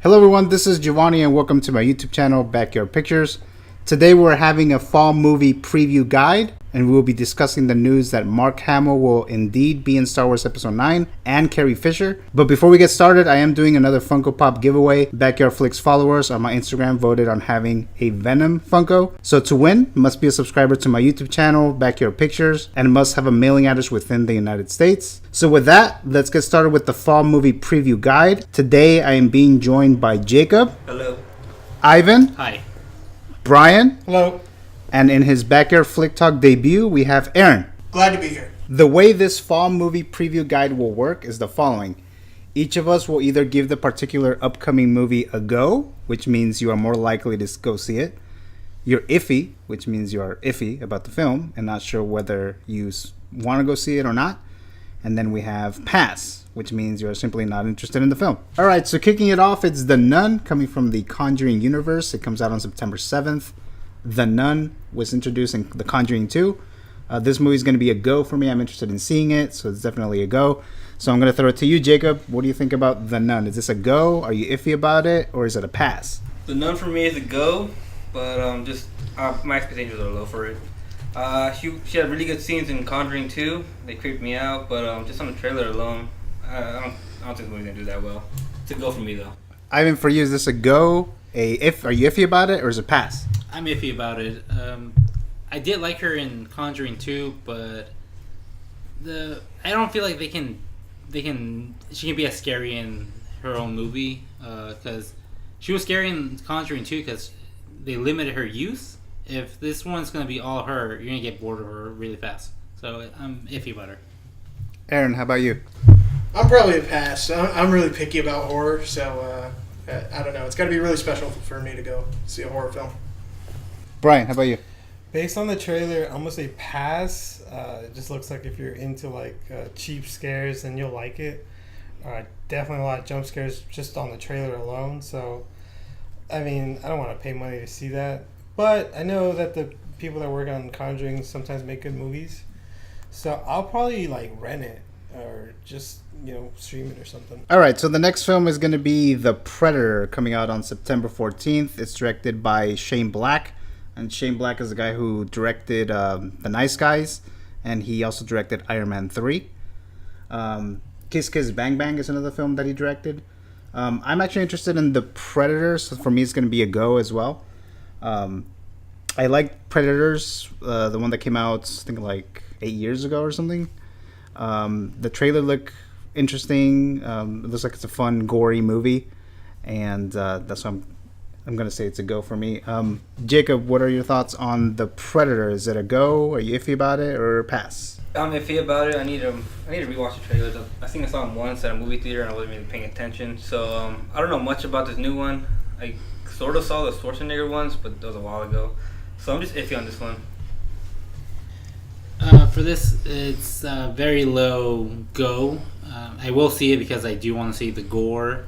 Hello everyone, this is Giovany and welcome to my YouTube channel, Backyard Pictures. Today we're having a fall movie preview guide and we will be discussing the news that Mark Hamill will indeed be in Star Wars Episode 9 and Carrie Fisher. But before we get started, I am doing another Funko Pop giveaway. Backyard Flicks followers on my Instagram voted on having a Venom Funko. So to win, must be a subscriber to my YouTube channel, Backyard Pictures, and must have a mailing address within the United States. So with that, let's get started with the fall movie preview guide. Today I am being joined by Jacob. Hello. Ivan. Hi. Brian. Hello. And in his Backyard Flick Talk debut, we have Aaron. Glad to be here. The way this fall movie preview guide will work is the following. Each of us will either give the particular upcoming movie a go, which means you are more likely to go see it. You're iffy, which means you are iffy about the film and not sure whether you want to go see it or not. And then we have pass, which means you're simply not interested in the film. All right, so kicking it off, it's The Nun, coming from the Conjuring universe. It comes out on September 7th. The Nun was introduced in The Conjuring 2. This movie is going to be a go for me. I'm interested in seeing it, so it's definitely a go. So I'm going to throw it to you, Jacob. What do you think about The Nun? Is this a go? Are you iffy about it, or is it a pass? The Nun for me is a go, but my expectations are low for it. She had really good scenes in Conjuring 2. They creeped me out, but just on the trailer alone, I don't think the movie's gonna do that well. It's a go for me though. Ivan, for you, is this a go? Are you iffy about it, or is it pass? I'm iffy about it. I did like her in Conjuring 2, but I don't feel like she can be as scary in her own movie, because she was scary in Conjuring 2 because they limited her use. If this one's going to be all her, you're going to get bored of her really fast. So I'm iffy about her. Aaron, how about you? I'm probably a pass. I'm really picky about horror, so I don't know. It's got to be really special for me to go see a horror film. Brian, how about you? Based on the trailer, I'm gonna say pass. It just looks like if you're into cheap scares, then you'll like it. Definitely a lot of jump scares just on the trailer alone. So, I mean, I don't want to pay money to see that. But I know that the people that work on Conjuring sometimes make good movies. So I'll probably rent it or just stream it or something. All right, so the next film is going to be The Predator, coming out on September 14th. It's directed by Shane Black. And Shane Black is the guy who directed The Nice Guys, and he also directed Iron Man 3. Kiss Kiss Bang Bang is another film that he directed. I'm actually interested in The Predator, so for me it's going to be a go as well. I like Predators, the one that came out, I think 8 years ago or something. The trailer looked interesting. It looks like it's a fun, gory movie, and that's why I'm going to say it's a go for me. Jacob, what are your thoughts on The Predator? Is it a go? Are you iffy about it, or pass? I'm iffy about it. I need to rewatch the trailers. I think I saw them once at a movie theater and I wasn't really paying attention. So I don't know much about this new one. I sort of saw the Schwarzenegger ones, but that was a while ago. So I'm just iffy on this one. For this, it's very low go. I will see it because I do want to see the gore.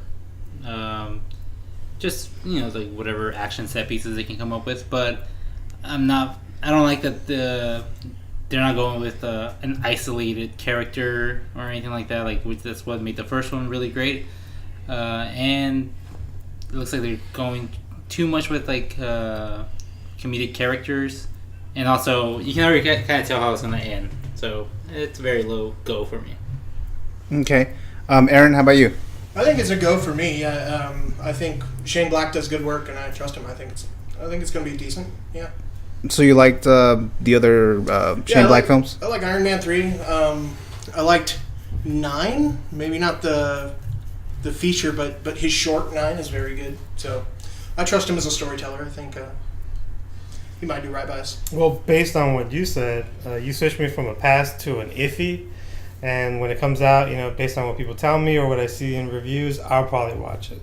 Just whatever action set pieces they can come up with, but I don't like that they're not going with an isolated character or anything like that. That's what made the first one really great, and it looks like they're going too much with comedic characters, and also you can already kind of tell how it's going to end. So it's a very low go for me. Okay, Aaron, how about you? I think it's a go for me. I think Shane Black does good work, and I trust him. I think it's going to be decent. Yeah. So you liked the other Shane Black films? I like Iron Man 3. I liked 9. Maybe not the feature, but his short 9 is very good. So I trust him as a storyteller. I think he might do right by us. Well, based on what you said, you switched me from a pass to an iffy. And when it comes out, based on what people tell me or what I see in reviews, I'll probably watch it.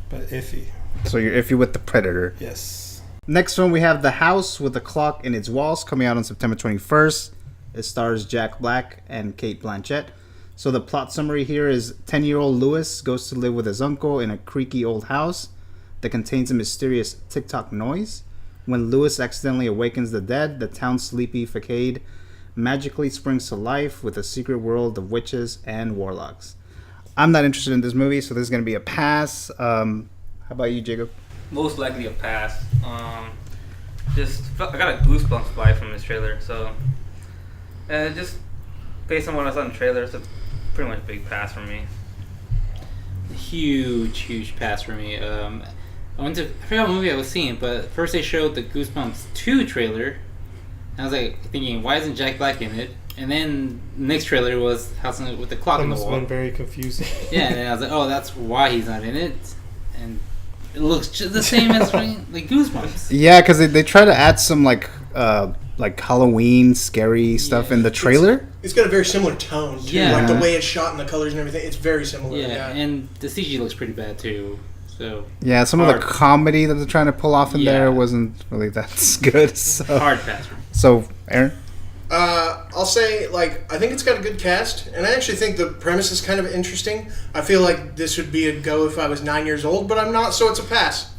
But iffy. So you're iffy with The Predator? Yes. Next one, we have The House with a Clock in Its Walls, coming out on September 21st. It stars Jack Black and Cate Blanchett. So the plot summary here is 10-year-old Lewis goes to live with his uncle in a creaky old house that contains a mysterious tick-tock noise. When Lewis accidentally awakens the dead, the town's sleepy facade magically springs to life with a secret world of witches and warlocks. I'm not interested in this movie, so this is going to be a pass. How about you, Jacob? Most likely a pass. I got a goosebumps vibe from this trailer, so just based on what I saw in the trailer, it's a pretty much big pass for me. Huge pass for me. I forgot what movie I was seeing, but first they showed the Goosebumps 2 trailer. And I was like thinking, why isn't Jack Black in it? And then the next trailer was House with the Clock That on the must Wall. have been very confusing. Yeah, and then I was like, oh, that's why he's not in it. And it looks just the same as like Goosebumps. Yeah, because they try to add some like Halloween scary stuff in the trailer. It's got a very similar tone too. Yeah. Like the way it's shot and the colors and everything. It's very similar. Yeah, and the CG looks pretty bad too. So Yeah, some of the comedy that they're trying to pull off in Yeah. there wasn't really that good. So, hard pass for me. so Aaron? I'll say, like, I think it's got a good cast, and I actually think the premise is kind of interesting. I feel like this would be a go if I was 9 years old, but I'm not, so it's a pass.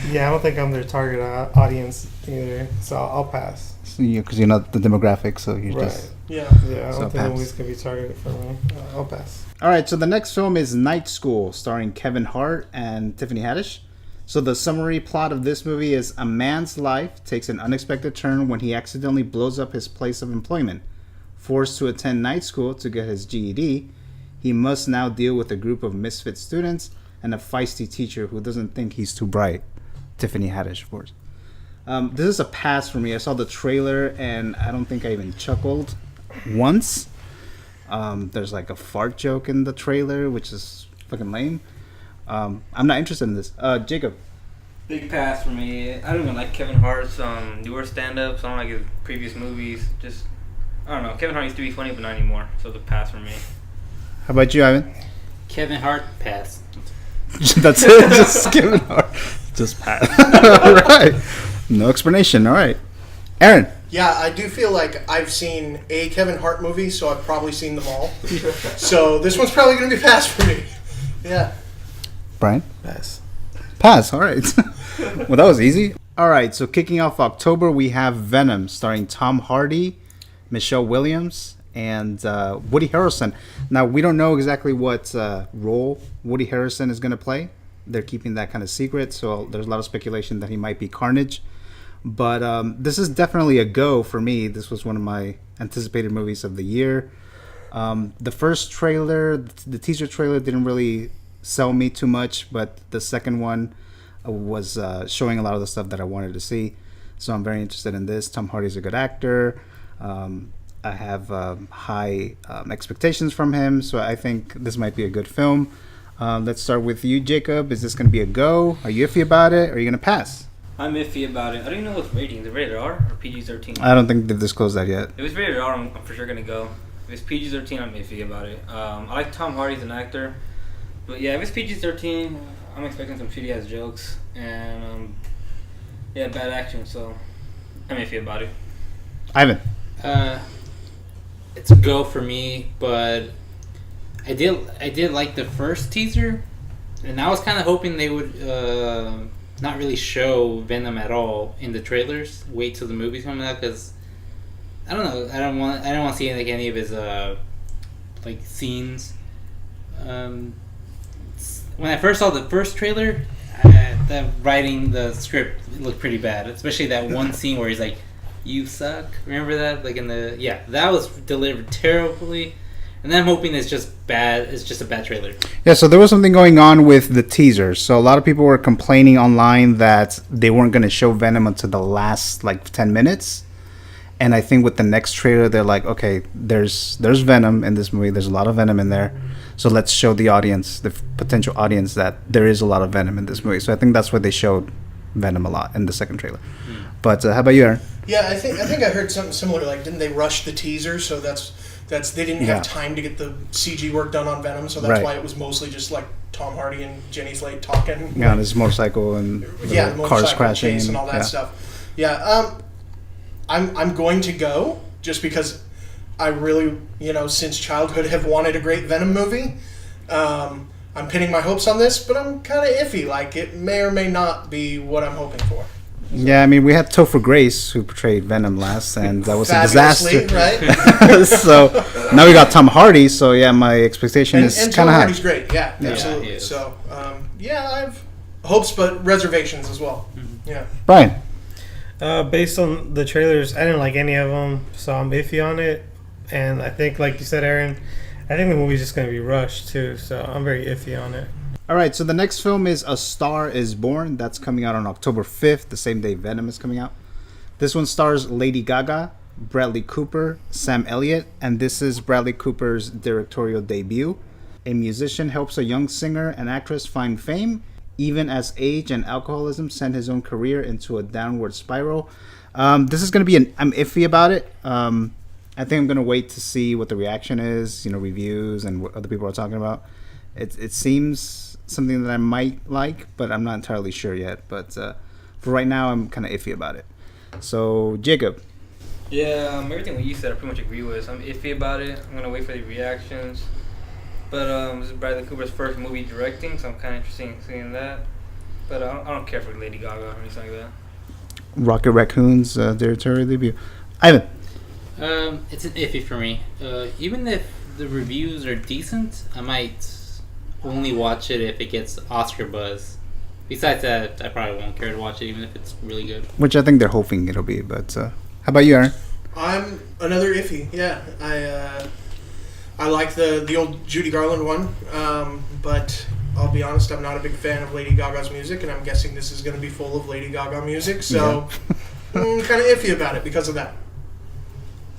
Yeah, I don't think I'm their target audience either, so I'll pass. Because you're not the demographic, so you're Right. just... Yeah. Yeah, I So don't think pass. the movie's going to be targeted for me. I'll pass. All right, so the next film is Night School, starring Kevin Hart and Tiffany Haddish. So the summary plot of this movie is a man's life takes an unexpected turn when he accidentally blows up his place of employment. Forced to attend night school to get his GED, he must now deal with a group of misfit students and a feisty teacher who doesn't think he's too bright. Tiffany Haddish, of course. This is a pass for me. I saw the trailer and I don't think I even chuckled once. There's like a fart joke in the trailer, which is fucking lame. I'm not interested in this. Jacob. Big pass for me. I don't even like Kevin Hart's newer stand-ups. I don't like his previous movies. Just, I don't know. Kevin Hart used to be funny, but not anymore. So the pass for me. How about you, Ivan? Kevin Hart pass. That's it. Just Kevin Hart. Just pass. All right. No explanation. All right. Aaron. Yeah, I do feel like I've seen a Kevin Hart movie, so I've probably seen them all. So this one's probably going to be pass for me. Yeah. Brian. Pass. Pass. All right. Well, that was easy. All right. So kicking off October, we have Venom, starring Tom Hardy, Michelle Williams, and Woody Harrelson. Now, we don't know exactly what role Woody Harrelson is going to play. They're keeping that kind of secret, so there's a lot of speculation that he might be Carnage. But this is definitely a go for me. This was one of my anticipated movies of the year. The first trailer, the teaser trailer, didn't really sell me too much, but the second one was showing a lot of the stuff that I wanted to see. So I'm very interested in this. Tom Hardy's a good actor. I have high expectations from him, so I think this might be a good film. Let's start with you, Jacob. Is this going to be a go? Are you iffy about it, or are you going to pass? I'm iffy about it. I don't even know what's rating. Is it rated R or PG-13? I don't think they've disclosed that yet. If it's rated R, I'm for sure going to go. If it's PG-13, I'm iffy about it. I like Tom Hardy as an actor. But yeah, if it's PG-13, I'm expecting some shitty-ass jokes. And, bad action. So I'm iffy about it. Ivan. It's a go for me, but I did like the first teaser, and I was kind of hoping they would not really show Venom at all in the trailers. Wait till the movie's coming out, because I don't know. I don't want to see like any of his like scenes. When I first saw the first trailer, the writing, the script looked pretty bad, especially that one scene where he's like, "You suck." Remember that? Like that was delivered terribly. And then I'm hoping it's just bad. It's just a bad trailer. Yeah, so there was something going on with the teasers. So a lot of people were complaining online that they weren't going to show Venom until the last 10 minutes. And I think with the next trailer, they're like, okay, there's Venom in this movie. There's a lot of Venom in there. So let's show the audience, the potential audience, that there is a lot of Venom in this movie. So I think that's why they showed Venom a lot in the second trailer. But how about you, Aaron? Yeah, I think I heard something similar. Like, didn't they rush the teaser? So that's they didn't have time to get the CG work done on Venom. So that's why it was mostly just like Tom Hardy and Jenny Slate talking. Yeah, on his motorcycle and cars crashing and all that stuff. Yeah, I'm going to go just because I really, since childhood have wanted a great Venom movie. I'm pinning my hopes on this, but I'm kind of iffy. Like, it may or may not be what I'm hoping for. Yeah, I mean, we had Topher Grace, who portrayed Venom last, and that was a Fabulously, disaster. right? So now we got Tom Hardy, so yeah, my expectation is And kind Tom of high. Hardy's great. Yeah, Yeah. absolutely. Yeah, he is. So, yeah, I have hopes, but reservations as well. Yeah. Brian, Based on the trailers, I didn't like any of them, so I'm iffy on it. And I think, like you said, Aaron, I think the movie's just going to be rushed too, so I'm very iffy on it. all right, so the next film is A Star Is Born. That's coming out on October 5th, the same day Venom is coming out. This one stars Lady Gaga, Bradley Cooper, Sam Elliott, and this is Bradley Cooper's directorial debut. A musician helps a young singer and actress find fame, even as age and alcoholism send his own career into a downward spiral. This is going to be I'm iffy about it. I think I'm going to wait to see what the reaction is, reviews and what other people are talking about. It seems something that I might like, but I'm not entirely sure yet. But for right now, I'm kind of iffy about it. So, Jacob. Yeah, everything what you said I pretty much agree with. I'm iffy about it. I'm gonna wait for the reactions. But this is Bradley Cooper's first movie directing, so I'm kind of interested in seeing that. But I don't care for Lady Gaga or anything like that. Rocket Raccoon's directorial debut. Ivan. It's an iffy for me. Even if the reviews are decent, I might only watch it if it gets Oscar buzz. Besides that, I probably won't care to watch it even if it's really good. Which I think they're hoping it'll be. But how about you, Aaron? I'm another iffy. Yeah, I like the old Judy Garland one, but I'll be honest, I'm not a big fan of Lady Gaga's music, and I'm guessing this is going to be full of Lady Gaga music, so I'm kind of iffy about it because of that.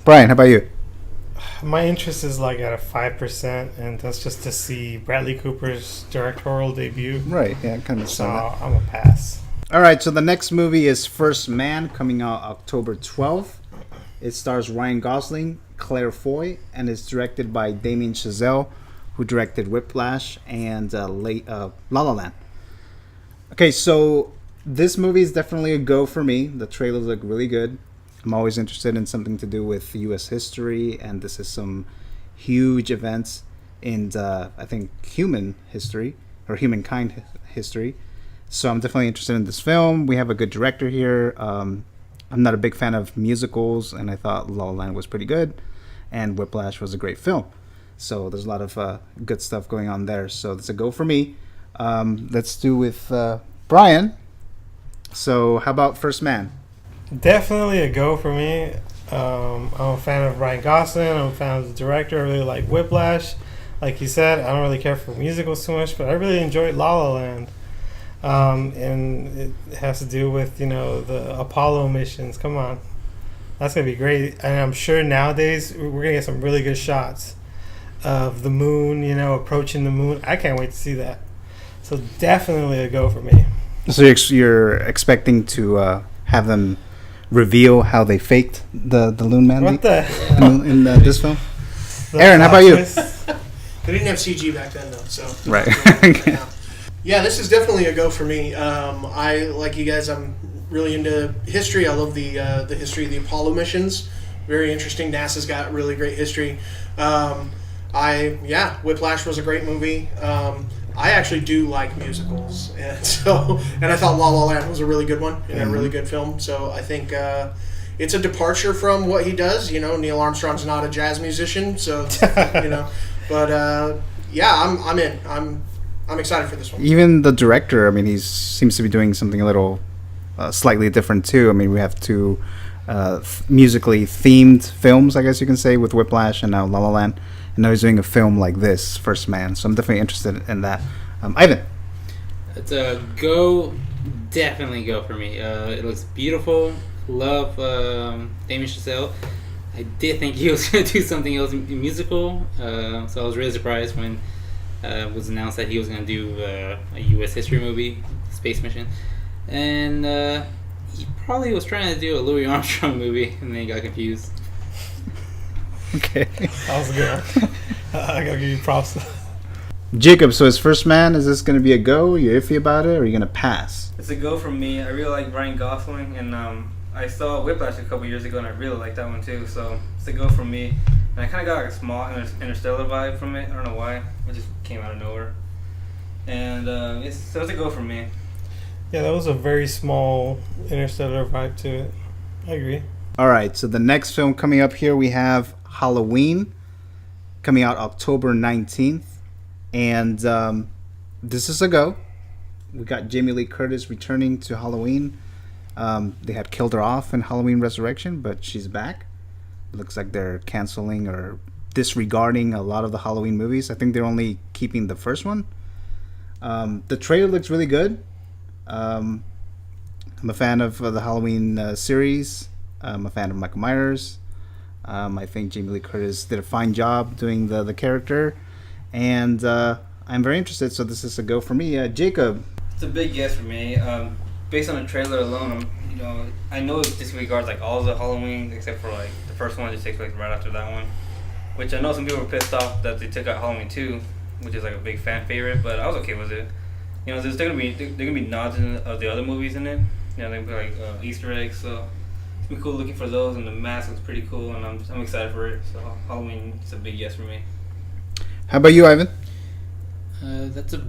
Brian, how about you? My interest is like at a 5%, and that's just to see Bradley Cooper's directorial debut. Right, yeah, kind of So saw that. I'm a pass. All right, so the next movie is First Man, coming out October 12th. It stars Ryan Gosling, Claire Foy, and is directed by Damien Chazelle, who directed Whiplash and La La Land. Okay, so this movie is definitely a go for me. The trailers look really good. I'm always interested in something to do with U.S. history, and this is some huge events in, I think, human history, or humankind history. So I'm definitely interested in this film. We have a good director here. I'm not a big fan of musicals, and I thought La La Land was pretty good, and Whiplash was a great film. So there's a lot of good stuff going on there. So that's a go for me. Let's do with Brian. So how about First Man? Definitely a go for me. I'm a fan of Ryan Gosling. I'm a fan of the director. I really like Whiplash. Like you said, I don't really care for musicals too much, but I really enjoyed La La Land. And it has to do with, the Apollo missions. Come on. That's going to be great. And I'm sure nowadays we're going to get some really good shots of the moon, approaching the moon. I can't wait to see that. So definitely a go for me. So you're expecting to have them reveal how they faked the Loon Man What the in this film? Aaron, how about you? They didn't have CG back then, though, so... Right. Yeah, this is definitely a go for me. I, like you guys, I'm really into history. I love the history of the Apollo missions. Very interesting. NASA's got really great history. Whiplash was a great movie. I actually do like musicals, and I thought La La Land was a really good one and a really good film. So I think it's a departure from what he does. Neil Armstrong's not a jazz musician, so But I'm in. I'm excited for this one. Even the director, I mean, he seems to be doing something a little slightly different too. I mean, we have two musically themed films, I guess you can say, with Whiplash and now La La Land. And now he's doing a film like this, First Man. So I'm definitely interested in that. Ivan. It's a go, definitely go for me. It looks beautiful. Love Damien Chazelle. I did think he was going to do something else musical, so I was really surprised when it was announced that he was going to do a U.S. history movie, Space Mission. And he probably was trying to do a Louis Armstrong movie, and then he got confused. Okay. That was a good one. I gotta give you props. Jacob, so his First Man, is this going to be a go? You're iffy about it, or are you going to pass? It's a go from me. I really like Ryan Gosling, and I saw Whiplash a couple years ago, and I really liked that one too. So it's a go from me. And I kind of got like a small Interstellar vibe from it. I don't know why. It just came out of nowhere. And it's a go from me. Yeah, that was a very small interstellar vibe to it. I agree. All right, so the next film coming up here, we have Halloween, coming out October 19th. And this is a go. We got Jamie Lee Curtis returning to Halloween. They had killed her off in Halloween Resurrection, but she's back. Looks like they're canceling or disregarding a lot of the Halloween movies. I think they're only keeping the first one. The trailer looks really good. I'm a fan of the Halloween series. I'm a fan of Michael Myers. I think Jamie Lee Curtis did a fine job doing the character. And I'm very interested, so this is a go for me. Jacob. It's a big yes for me. Based on the trailer alone, I know it disregards like all the Halloween except for like the first one, just takes place right after that one. Which I know some people were pissed off that they took out Halloween 2, which is like a big fan favorite, but I was okay with it. There's gonna be nods of the other movies in it. They're gonna be like Easter eggs, so it's been cool looking for those, and the mask looks pretty cool, and I'm excited for it. So Halloween is a big yes for me. How about you, Ivan? That's a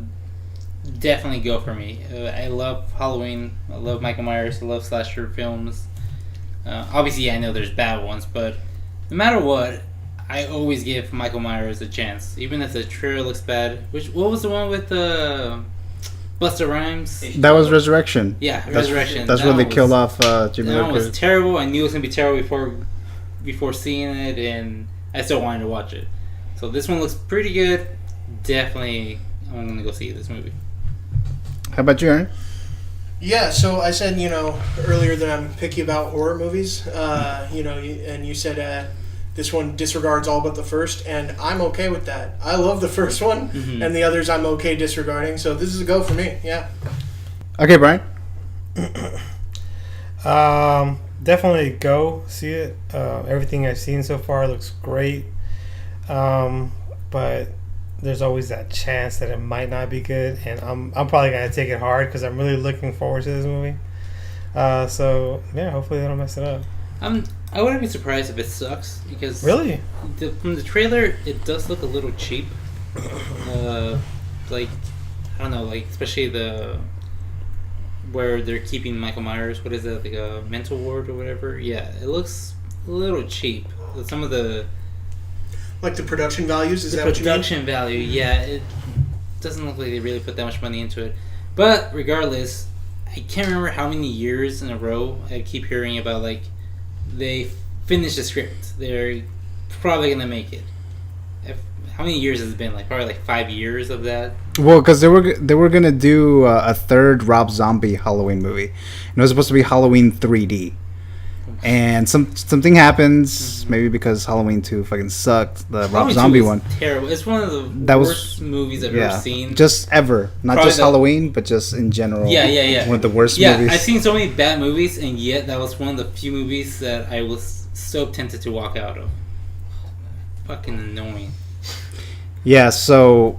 definitely go for me. I love Halloween. I love Michael Myers. I love slasher films. Obviously, I know there's bad ones, but no matter what, I always give Michael Myers a chance, even if the trailer looks bad. What was the one with Busta Rhymes? That was Resurrection. Yeah, Resurrection. That's when they killed off Jamie Lee That one was Curtis. terrible. I knew it was gonna be terrible before seeing it, and I still wanted to watch it. So this one looks pretty good. Definitely, I'm gonna go see this movie. How about you, Aaron? Yeah, so I said, earlier that I'm picky about horror movies, and you said this one disregards all but the first, and I'm okay with that. I love the first one, and the others I'm okay disregarding, so this is a go for me, yeah. Okay, Brian. Definitely go see it. Everything I've seen so far looks great, but there's always that chance that it might not be good, and I'm probably gonna take it hard because I'm really looking forward to this movie. So yeah, hopefully they don't mess it up. I wouldn't be surprised if it sucks because Really? From the trailer it does look a little cheap. Like I don't know, like especially where they're keeping Michael Myers. What is that, like a mental ward or whatever? Yeah, it looks a little cheap. Some of the Like the production values, is that what you mean? production value, yeah, it doesn't look like they really put that much money into it. But regardless, I can't remember how many years in a row I keep hearing about like they finished the script. They're probably gonna make it. How many years has it been? Like probably like 5 years of that. Well, because they were gonna do a third Rob Zombie Halloween movie, and it was supposed to be Halloween 3D. And something happens, maybe because Halloween 2 fucking sucked, the Rob Halloween 2 Zombie was one. Terrible. It's one of the That was- worst movies I've ever seen. Just ever. Not Probably just Halloween, but just in general. Yeah. One of the worst Yeah, movies. I've seen so many bad movies, and yet that was one of the few movies that I was so tempted to walk out of. Fucking annoying. Yeah, so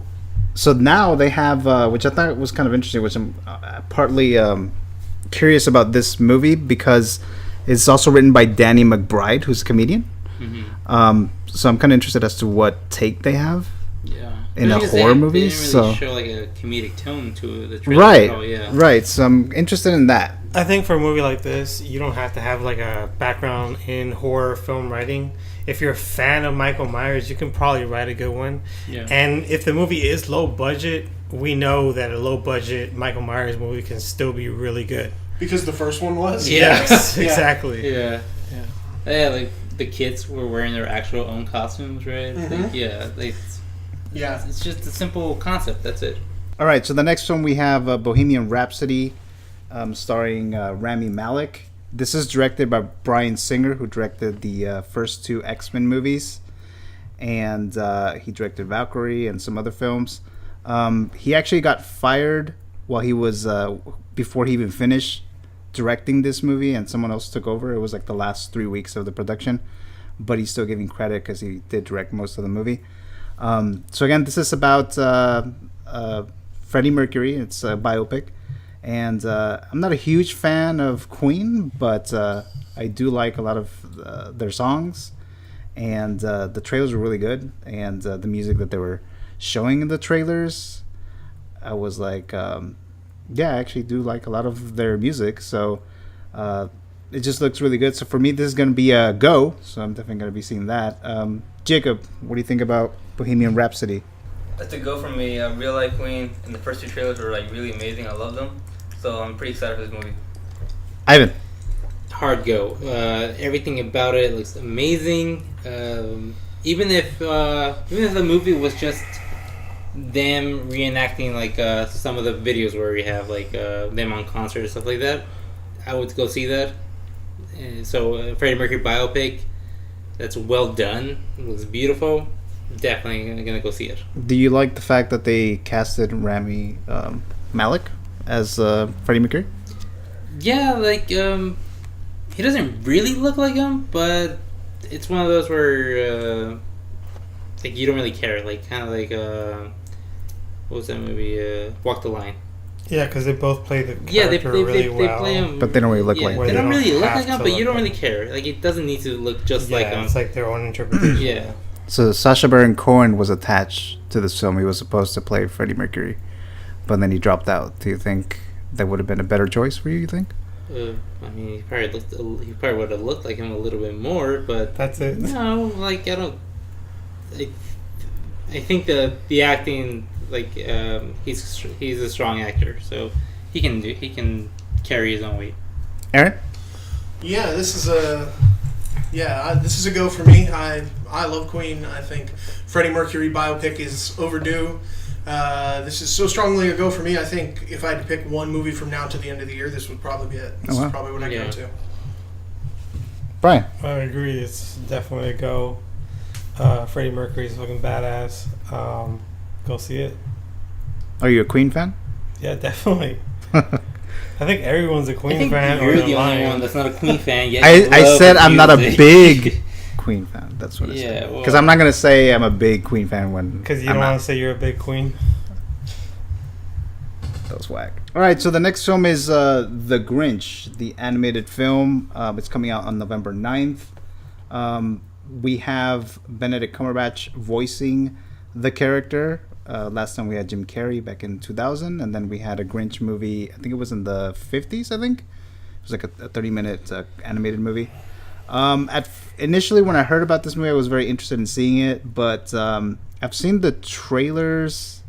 now they have, which I thought was kind of interesting, which I'm partly curious about this movie because it's also written by Danny McBride, who's a comedian. Mm-hmm. So I'm kind of interested as to what take they have Yeah. in a Because horror they movie. didn't really So show like a comedic tone to the trailer. right, Oh, yeah. right. So I'm interested in that. I think for a movie like this, you don't have to have like a background in horror film writing. If you're a fan of Michael Myers, you can probably write a good one. Yeah. And if the movie is low budget, we know that a low budget Michael Myers movie can still be really good. Because the first one was? Yes, Yeah. exactly. Yeah. Yeah. Yeah, like the kids were wearing their actual own costumes, right? Mhm. Like, yeah, like, Yeah. it's just a simple concept. That's it. All right, so the next one we have Bohemian Rhapsody, starring Rami Malek. This is directed by Bryan Singer, who directed the first two X-Men movies, and he directed Valkyrie and some other films. He actually got fired while he was before he even finished directing this movie, and someone else took over. It was like the last 3 weeks of the production, but he's still giving credit because he did direct most of the movie. So again, this is about Freddie Mercury. It's a biopic. And I'm not a huge fan of Queen, but I do like a lot of their songs. And the trailers were really good. And the music that they were showing in the trailers, I was like, Yeah, I actually do like a lot of their music, so it just looks really good. So for me, this is going to be a go, so I'm definitely going to be seeing that. Jacob, what do you think about Bohemian Rhapsody? That's a go for me. Real Life Queen and the first two trailers were like really amazing. I love them, so I'm pretty excited for this movie. Ivan? Hard go. Everything about it looks amazing. Even if the movie was just them reenacting like some of the videos where we have like them on concert and stuff like that, I would go see that. So Freddie Mercury biopic, that's well done. It looks beautiful. Definitely gonna go see it. Do you like the fact that they casted Rami Malek as Freddie Mercury? Yeah, like he doesn't really look like him, but it's one of those where like you don't really care. Like kind of like what was that movie? Walk the Line. Yeah, because they both play the character Yeah, they really well. play him, But they don't really look like him. They don't really look like him, have to but you don't look really care. Like it doesn't need to look just Yeah, like him. it's like their own interpretation. Yeah. So Sacha Baron Cohen was attached to this film. He was supposed to play Freddie Mercury, but then he dropped out. Do you think that would have been a better choice for you? You think? I mean, he probably would have looked like him a little bit more, but That's it. no, like I don't. I think the acting, like he's a strong actor, so he can carry his own weight. Aaron? Yeah, this is a go for me. I love Queen. I think Freddie Mercury biopic is overdue. This is so strongly a go for me. I think if I had to pick one movie from now to the end of the year, this would probably be it. This is probably what I go to. Brian? I agree. It's definitely a go. Freddie Mercury's looking badass. Go see it. Are you a Queen fan? Yeah, definitely. I think everyone's a Queen I think fan. you're or the they're only lying. one that's not a Queen fan yet. I said I'm not a big Queen fan. That's what I Yeah, said. well- Because I'm not going to say I'm a big Queen fan when Because you I'm don't not. want to say you're a big Queen. That was whack. All right, so the next film is The Grinch, the animated film. It's coming out on November 9th. We have Benedict Cumberbatch voicing the character. Last time we had Jim Carrey back in 2000, and then we had a Grinch movie. I think it was in the 50s, I think. It was like a 30-minute animated movie. Initially, when I heard about this movie, I was very interested in seeing it, but I've seen the trailers.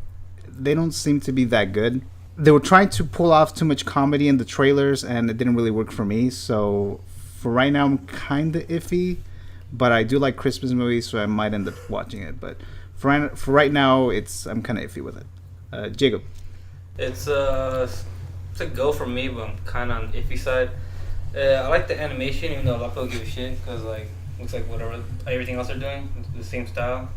They don't seem to be that good. They were trying to pull off too much comedy in the trailers, and it didn't really work for me. So for right now, I'm kind of iffy, but I do like Christmas movies, so I might end up watching it. But for right now, I'm kind of iffy with it. Jacob? It's a go for me, but I'm kind of on the iffy side. I like the animation, even though a lot of people give a shit, because like looks like whatever everything else they're doing, the same style,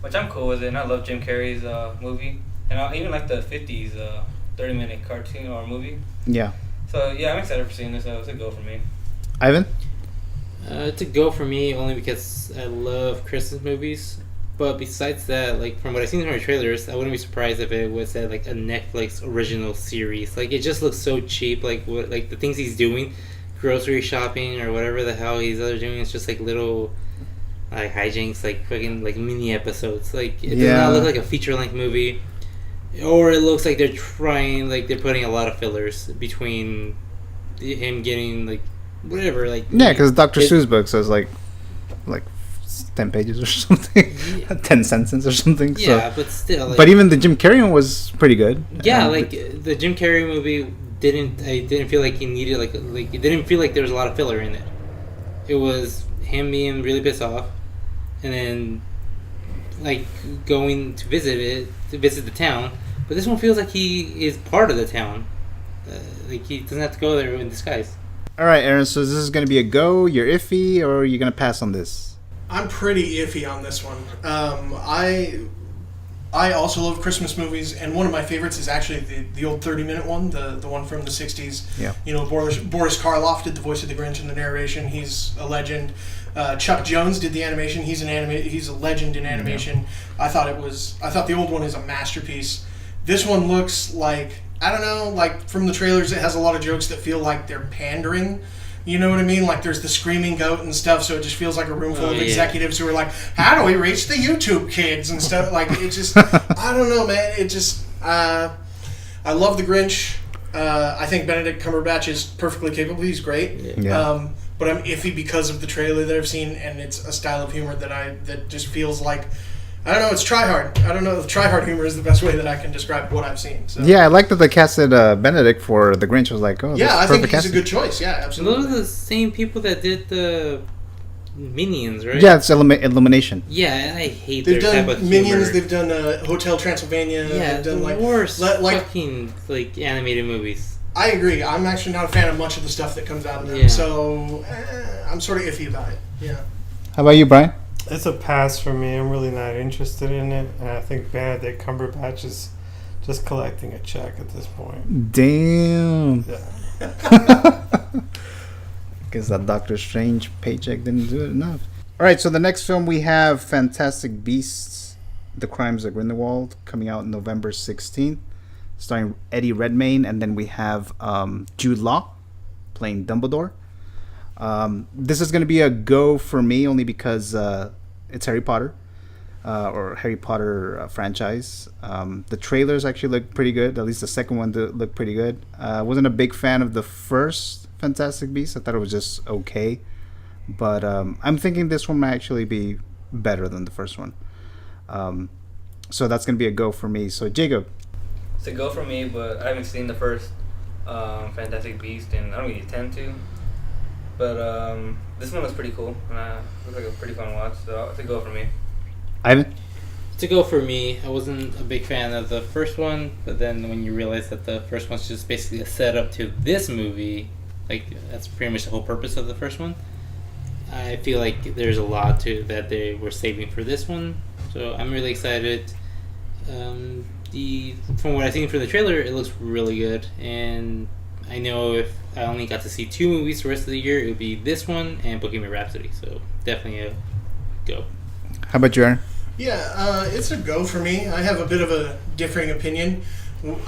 which I'm cool with it. And I love Jim Carrey's movie, and I even like the 50s 30-minute cartoon or movie. Yeah. So yeah, I'm excited for seeing this. So it's a go for me. Ivan? It's a go for me only because I love Christmas movies. But besides that, like from what I've seen from the trailers, I wouldn't be surprised if it was like a Netflix original series. Like it just looks so cheap. Like the things he's doing, grocery shopping or whatever the hell he's doing, it's just like little like hijinks, like fucking like mini episodes. Like it does not look like a feature length movie, or it looks like they're putting a lot of fillers between him getting like whatever. Like Yeah, because Dr. Seuss book says like 10 pages or something, 10 sentences or something. Yeah, so. but still. Like, But even the Jim Carrey one was pretty good. Yeah, like the Jim Carrey movie I didn't feel like he needed like it didn't feel like there was a lot of filler in it. It was him being really pissed off, and then like going to visit the town. But this one feels like he is part of the town. Like he doesn't have to go there in disguise. All right, Aaron. So this is going to be a go. You're iffy, or are you going to pass on this? I'm pretty iffy on this one. I also love Christmas movies, and one of my favorites is actually the old 30-minute one, the one from the 60s. Yeah. You know, Boris Karloff did the voice of the Grinch in the narration. He's a legend. Chuck Jones did the animation. He's a legend in animation. Yeah. I thought the old one is a masterpiece. This one looks like, I don't know, like from the trailers it has a lot of jokes that feel like they're pandering. You know what I mean? Like there's the screaming goat and stuff, so it just feels like a room full of executives who are like, how do we reach the YouTube kids and stuff? Like it just, I don't know, man. It just, I love the Grinch. I think Benedict Cumberbatch is perfectly capable. He's great. Yeah. But I'm iffy because of the trailer that I've seen, and it's a style of humor that just feels like, I don't know, it's try-hard. I don't know if try-hard humor is the best way that I can describe what I've seen. So. Yeah, I like that they casted Benedict for The Grinch. I was like, oh, yeah, I that's think perfect he's casting. a good choice. Yeah, absolutely. Those are the same people that did the Minions, right? Yeah, it's Illumination. Yeah, I hate They've their done type of Minions. humor. They've done Hotel Transylvania. Yeah, they've done the worst like fucking animated movies. I agree. I'm actually not a fan of much of the stuff that comes out of them, Yeah. so I'm sort of iffy about it. Yeah. How about you, Brian? It's a pass for me. I'm really not interested in it, and I think Benedict Cumberbatch is just collecting a check at this point. Damn. Yeah. Guess that Doctor Strange paycheck didn't do it enough. All right, so the next film we have Fantastic Beasts: The Crimes of Grindelwald, coming out November 16th, starring Eddie Redmayne, and then we have Jude Law playing Dumbledore. This is going to be a go for me only because it's Harry Potter, or Harry Potter franchise. The trailers actually look pretty good. At least the second one looked pretty good. I wasn't a big fan of the first Fantastic Beasts. I thought it was just okay. But I'm thinking this one might actually be better than the first one. So that's going to be a go for me. So, Jacob. It's a go for me, but I haven't seen the first Fantastic Beast, and I don't really intend to. But this one looks pretty cool. Looks like a pretty fun watch, so it's a go for me. Ivan? To go for me, I wasn't a big fan of the first one, but then when you realize that the first one's just basically a setup to this movie, like that's pretty much the whole purpose of the first one, I feel like there's a lot to that they were saving for this one, so I'm really excited. From what I've seen from the trailer, it looks really good, and I know if I only got to see 2 movies the rest of the year, it would be this one and Bohemian Rhapsody, so definitely a go. How about you, Aaron? Yeah, it's a go for me. I have a bit of a differing opinion.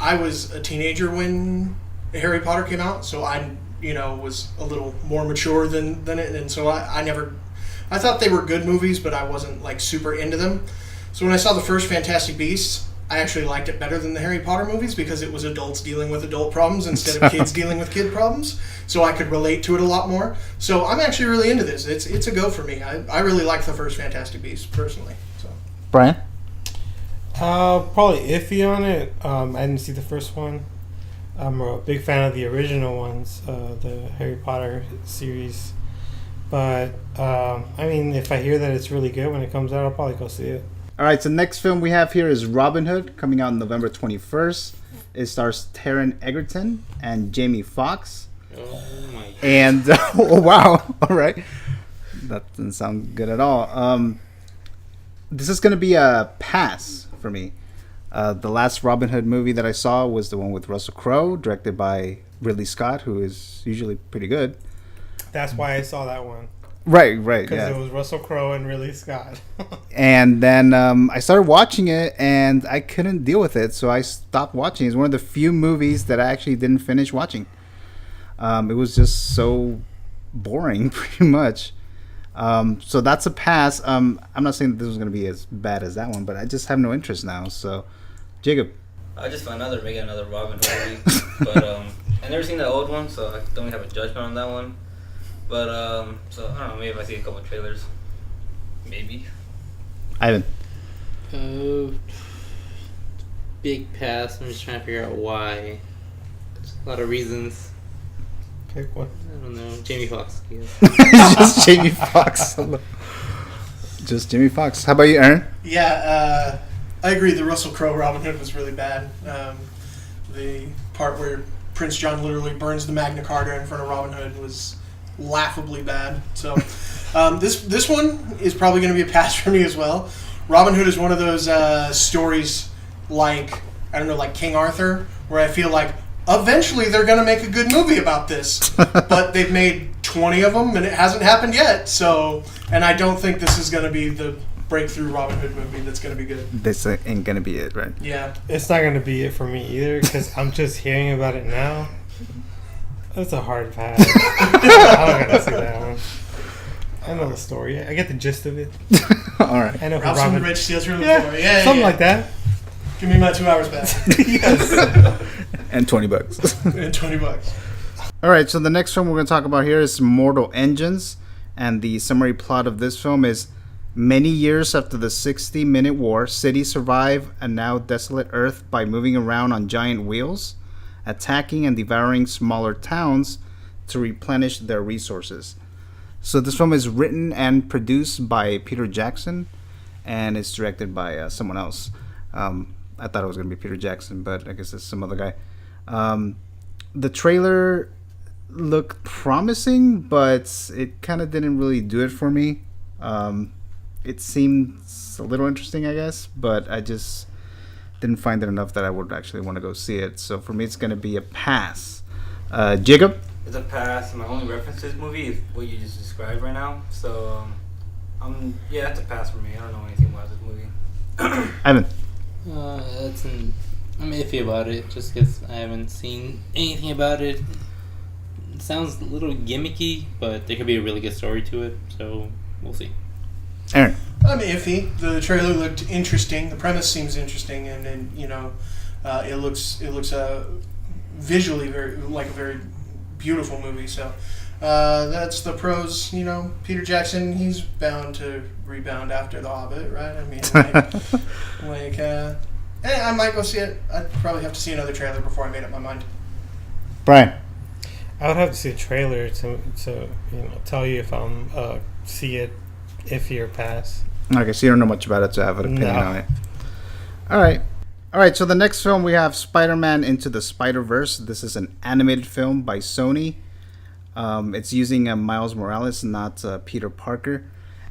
I was a teenager when Harry Potter came out, so I, was a little more mature than it, and so I thought they were good movies, but I wasn't like super into them. So when I saw the first Fantastic Beasts, I actually liked it better than the Harry Potter movies because it was adults dealing with adult problems instead of kids dealing with kid problems. So I could relate to it a lot more. So I'm actually really into this. It's a go for me. I really like the first Fantastic Beasts personally. So Brian? Probably iffy on it. I didn't see the first one. I'm a big fan of the original ones, the Harry Potter series. But, if I hear that it's really good when it comes out, I'll probably go see it. All right, so next film we have here is Robin Hood, coming out November 21st. It stars Taron Egerton and Jamie Foxx. Oh my god. And, oh, wow, all right. That doesn't sound good at all. This is going to be a pass for me. The last Robin Hood movie that I saw was the one with Russell Crowe, directed by Ridley Scott, who is usually pretty good. That's why I saw that one. Right, Because yeah. it was Russell Crowe and Ridley Scott. And then I started watching it, and I couldn't deal with it, so I stopped watching. It's one of the few movies that I actually didn't finish watching. It was just so boring, pretty much. So that's a pass. I'm not saying that this was going to be as bad as that one, but I just have no interest now. So, Jacob. I just found out they're making another Robin Hood movie, but I've never seen the old one, so I don't really have a judgment on that one. But so I don't know. Maybe if I see a couple trailers, maybe. Ivan. Big pass. I'm just trying to figure out why. There's a lot of reasons. Pick one. I don't know. Jamie Foxx. Yeah. Just Jamie Foxx. Just Jamie Foxx. How about you, Aaron? yeah, I agree. The Russell Crowe Robin Hood was really bad. The part where Prince John literally burns the Magna Carta in front of Robin Hood was laughably bad. So this one is probably going to be a pass for me as well. Robin Hood is one of those stories like King Arthur, where I feel like eventually they're going to make a good movie about this, but they've made 20 of them and it hasn't happened yet. So, and I don't think this is going to be the breakthrough Robin Hood movie that's going to be good. This ain't going to be it, right? Yeah. It's not going to be it for me either because I'm just hearing about it now. That's a hard pass. I'm not going to see that one. I know the story. I get the gist of it. All right. I know who Ralph's from the Robin... Rich steals from the Yeah, floor. Yeah, something yeah. like that. Give me my 2 hours back. Yes. And $20. And $20. All right, so the next film we're going to talk about here is Mortal Engines, and the summary plot of this film is: many years after the 60-minute war, cities survive a now desolate Earth by moving around on giant wheels, attacking and devouring smaller towns to replenish their resources. So this film is written and produced by Peter Jackson, and it's directed by someone else. I thought it was going to be Peter Jackson, but I guess it's some other guy. The trailer looked promising, but it kind of didn't really do it for me. It seems a little interesting, I guess, but I just didn't find it enough that I would actually want to go see it. So for me, it's going to be a pass. Jacob? It's a pass. My only reference to this movie is what you just described right now. So, yeah, it's a pass for me. I don't know anything about this movie. Ivan? I'm iffy about it just because I haven't seen anything about it. It sounds a little gimmicky, but there could be a really good story to it, so we'll see. Aaron? I'm iffy. The trailer looked interesting. The premise seems interesting, and then it looks visually like a very beautiful movie. So that's the pros. Peter Jackson, he's bound to rebound after The Hobbit, right? I mean, I might go see it. I'd probably have to see another trailer before I made up my mind. Brian? I would have to see a trailer to tell you if I'm see it, iffy or pass. Okay, so you don't know much about it to have an opinion on it. All right, so the next film we have Spider-Man Into the Spider-Verse. This is an animated film by Sony. It's using Miles Morales, not Peter Parker.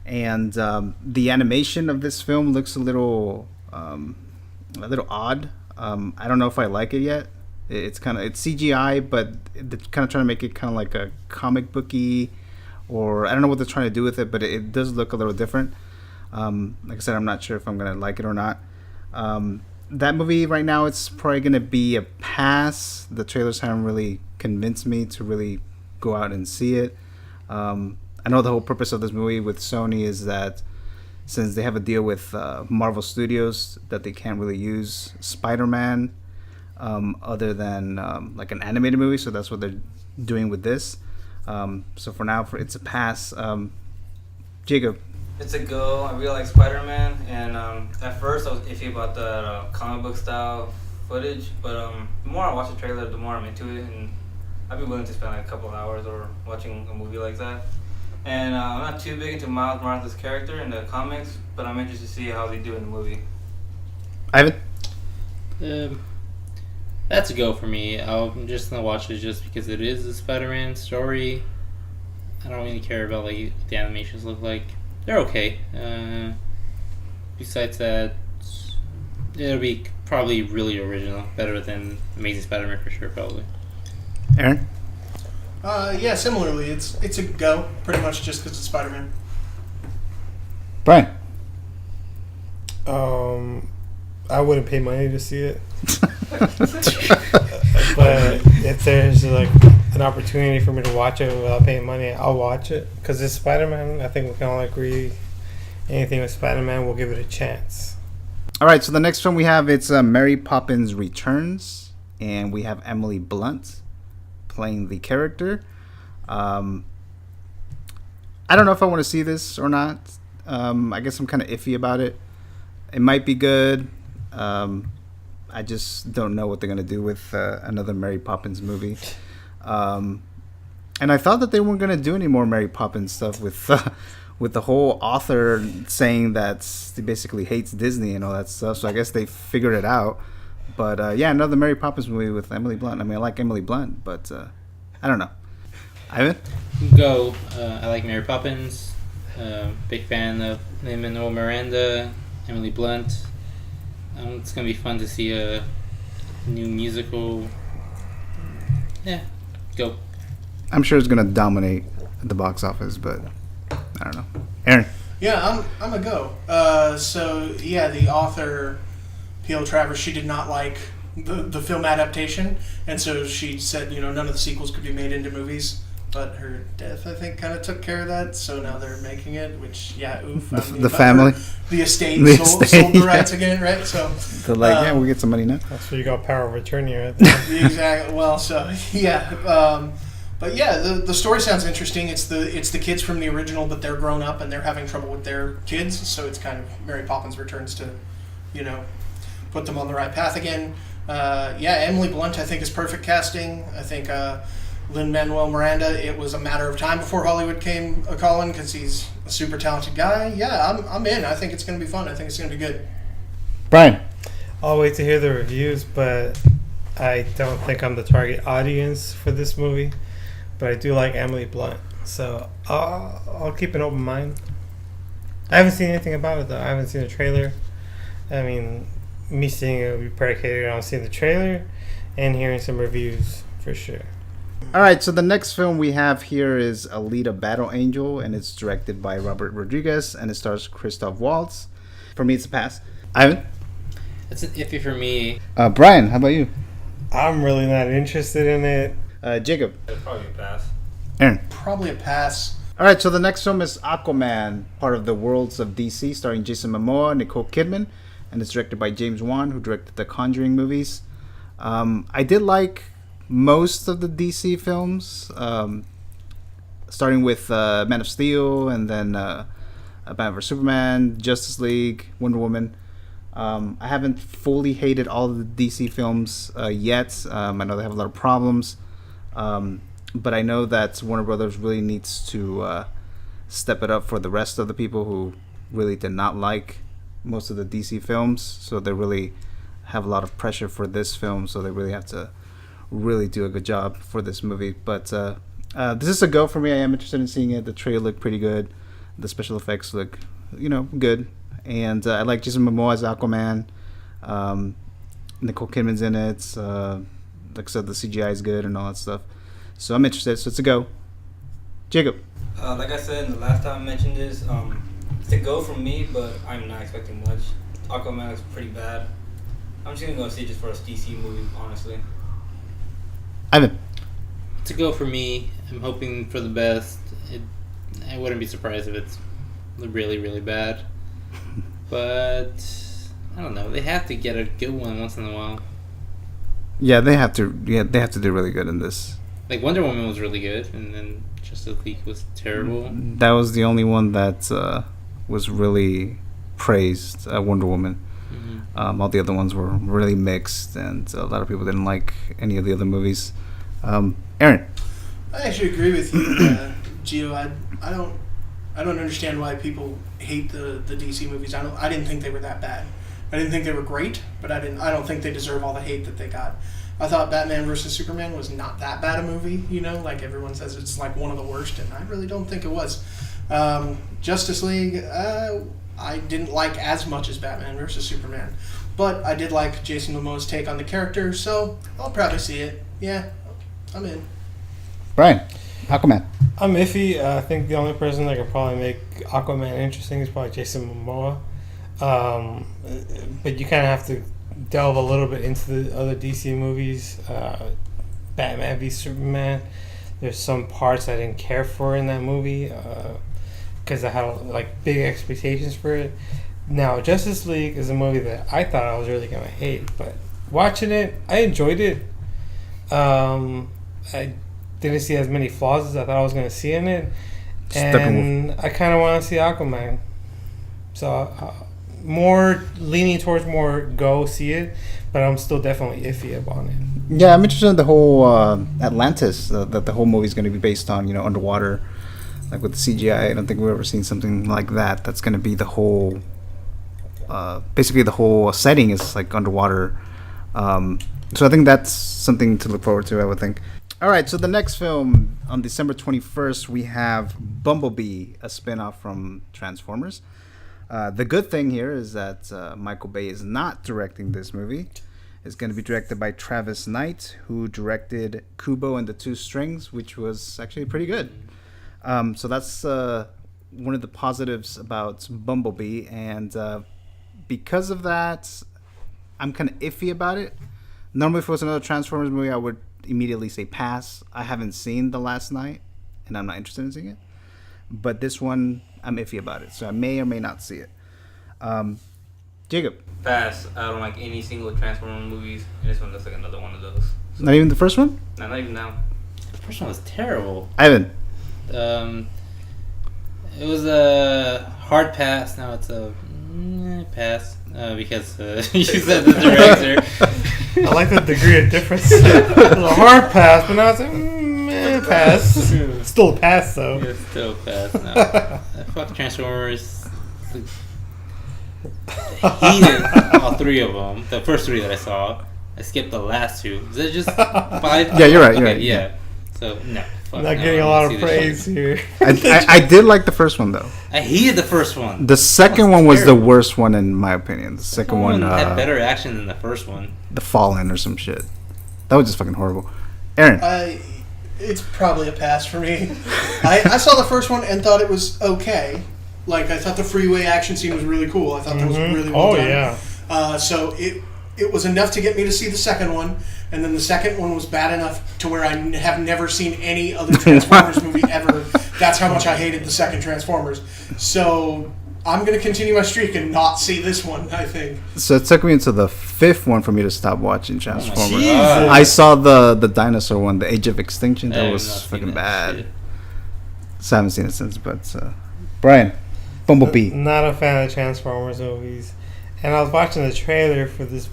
And the animation of this film looks a little odd. I don't know if I like it yet. It's CGI, but they're kind of trying to make it kind of like a comic booky, or I don't know what they're trying to do with it, but it does look a little different. Like I said, I'm not sure if I'm going to like it or not. That movie right now, it's probably going to be a pass. The trailers haven't really convinced me to really go out and see it. I know the whole purpose of this movie with Sony is that since they have a deal with Marvel Studios, that they can't really use Spider-Man other than like an animated movie. So that's what they're doing with this. So for now, it's a pass. Jacob? It's a go. I really like Spider-Man, and at first I was iffy about the comic book style footage, but the more I watch the trailer, the more I'm into it, and I'd be willing to spend like a couple of hours or watching a movie like that. And I'm not too big into Miles Morales' character in the comics, but I'm interested to see how they do in the movie. Ivan? That's a go for me. I'm just gonna watch it just because it is a Spider-Man story. I don't really care about like what the animations look like. They're okay. Besides that, it'll be probably really original, better than Amazing Spider-Man for sure, probably. Aaron? Yeah, similarly, it's a go, pretty much just because it's Spider-Man. Brian? I wouldn't pay money to see it. But if there's like an opportunity for me to watch it without paying money, I'll watch it. Because it's Spider-Man. I think we can all agree anything with Spider-Man, we'll give it a chance. All right, so the next film we have, it's Mary Poppins Returns. And we have Emily Blunt playing the character. I don't know if I want to see this or not. I guess I'm kind of iffy about it. It might be good. I just don't know what they're going to do with another Mary Poppins movie. And I thought that they weren't going to do any more Mary Poppins stuff with the whole author saying that he basically hates Disney and all that stuff. So I guess they figured it out. But yeah, another Mary Poppins movie with Emily Blunt. I mean, I like Emily Blunt, but I don't know. Ivan? Go. I like Mary Poppins. Big fan of Lin-Manuel Miranda, Emily Blunt. It's going to be fun to see a new musical. Yeah, go. I'm sure it's going to dominate the box office, but I don't know. Aaron? Yeah, I'm a go. So, yeah, the author, P.L. Travers, she did not like the film adaptation, and so she said, none of the sequels could be made into movies. but her death, I think, kind of took care of that. So now they're making it, which, yeah, oof. The family. The estate, The sold estate, the yeah. rights again, right? So They're like, yeah, we get some money now. That's where you got power of attorney right there. exactly. Well, so yeah, but yeah, the story sounds interesting. It's the kids from the original, but they're grown up and they're having trouble with their kids. So it's kind of Mary Poppins returns to, put them on the right path again. Yeah, Emily Blunt I think is perfect casting. I think Lin-Manuel Miranda. It was a matter of time before Hollywood came a calling because he's a super talented guy. Yeah, I'm in. I think it's going to be fun. I think it's going to be good. Brian. I'll wait to hear the reviews, but I don't think I'm the target audience for this movie. But I do like Emily Blunt, so I'll keep an open mind. I haven't seen anything about it though. I haven't seen a trailer. I mean, me seeing it will be predicated on seeing the trailer and hearing some reviews for sure. All right, so the next film we have here is Alita Battle Angel, and it's directed by Robert Rodriguez, and it stars Christoph Waltz. For me, it's a pass. Ivan? It's an iffy for me. Brian, how about you? I'm really not interested in it. Jacob? It'd probably be a pass. Aaron? Probably a pass. All right, so the next film is Aquaman, part of the Worlds of DC, starring Jason Momoa, Nicole Kidman, and it's directed by James Wan, who directed the Conjuring movies. I did like most of the DC films, starting with Man of Steel, and then Batman vs Superman, Justice League, Wonder Woman. I haven't fully hated all of the DC films yet. I know they have a lot of problems, but I know that Warner Brothers really needs to step it up for the rest of the people who really did not like most of the DC films. So they really have a lot of pressure for this film, so they really have to really do a good job for this movie. But this is a go for me. I am interested in seeing it. The trailer looked pretty good. The special effects look, good. And I like Jason Momoa as Aquaman. Nicole Kidman's in it. Like I said, the CGI is good and all that stuff. So I'm interested. So it's a go. Jacob. Like I said in the last time I mentioned this, it's a go from me, but I'm not expecting much. Aquaman looks pretty bad. I'm just gonna go see it just for a DC movie, honestly. Ivan. It's a go for me. I'm hoping for the best. I wouldn't be surprised if it's really, really bad. But I don't know. They have to get a good one once in a while. Yeah, they have to. Yeah, they have to do really good in this. Like Wonder Woman was really good, and then Justice League was terrible. That was the only one that was really praised. Wonder Woman. Mm-hmm. All the other ones were really mixed, and a lot of people didn't like any of the other movies. Aaron. I actually agree with you, Gio. I don't understand why people hate the DC movies. I didn't think they were that bad. I didn't think they were great, but I don't think they deserve all the hate that they got. I thought Batman vs Superman was not that bad a movie. Like everyone says, it's like one of the worst, and I really don't think it was. Justice League, I didn't like as much as Batman vs Superman, but I did like Jason Momoa's take on the character, so I'll probably see it. Yeah, I'm in. Brian. Aquaman. I'm iffy. I think the only person that could probably make Aquaman interesting is probably Jason Momoa. But you kind of have to delve a little bit into the other DC movies. Batman v Superman. There's some parts I didn't care for in that movie because I had big expectations for it. Now, Justice League is a movie that I thought I was really gonna hate, but watching it, I enjoyed it. I didn't see as many flaws as I thought I was going to see in it. And I kind of want to see Aquaman. So, more leaning towards more go see it, but I'm still definitely iffy about it. Yeah, I'm interested in the whole Atlantis, that the whole movie is going to be based on, underwater. Like with the CGI, I don't think we've ever seen something like that. That's going to be the whole, basically the whole setting is like underwater. So I think that's something to look forward to, I would think. All right, so the next film on December 21st, we have Bumblebee, a spinoff from Transformers. The good thing here is that Michael Bay is not directing this movie. It's going to be directed by Travis Knight, who directed Kubo and the Two Strings, which was actually pretty good. So that's one of the positives about Bumblebee, and because of that, I'm kind of iffy about it. Normally, if it was another Transformers movie, I would immediately say pass. I haven't seen The Last Night, and I'm not interested in seeing it. But this one, I'm iffy about it, so I may or may not see it. Jacob, Pass. I don't like any single Transformer movies, and this one looks like another one of those. So, not even the first one. nah, not even now. The first one was terrible. Ivan, It was a hard pass. Now it's a pass because you said the director. I like the degree of difference. It was a hard pass, but now it's a pass. Still a pass, though. It's still a pass. No. Fuck Transformers. I hated all three of them. The first three that I saw. I skipped the last two. Is it just 5? Yeah, you're right. You're Okay, right. yeah. So no. Fuck, Not no, getting I a don't lot see of this praise shit. here. I did like the first one though. I hated the first one. The second That was one was the terrible. worst one in my opinion. The second one, had better action than the first one. The Fallen or some shit. That was just fucking horrible. Aaron, It's probably a pass for me. I saw the first one and thought it was okay. Like, I thought the freeway action scene was really cool. I thought that was really well done. Yeah. So it was enough to get me to see the second one, and then the second one was bad enough to where I have never seen any other Transformers movie ever. That's how much I hated the second Transformers. So I'm going to continue my streak and not see this one, I think. so it took me until the fifth one for me to stop watching Transformers. Jesus. I saw the dinosaur one, the Age of Extinction. I That have was not seen fucking that bad. shit. So I haven't seen it since. But Brian, Bumblebee. Not a fan of Transformers movies. And I was watching the trailer for this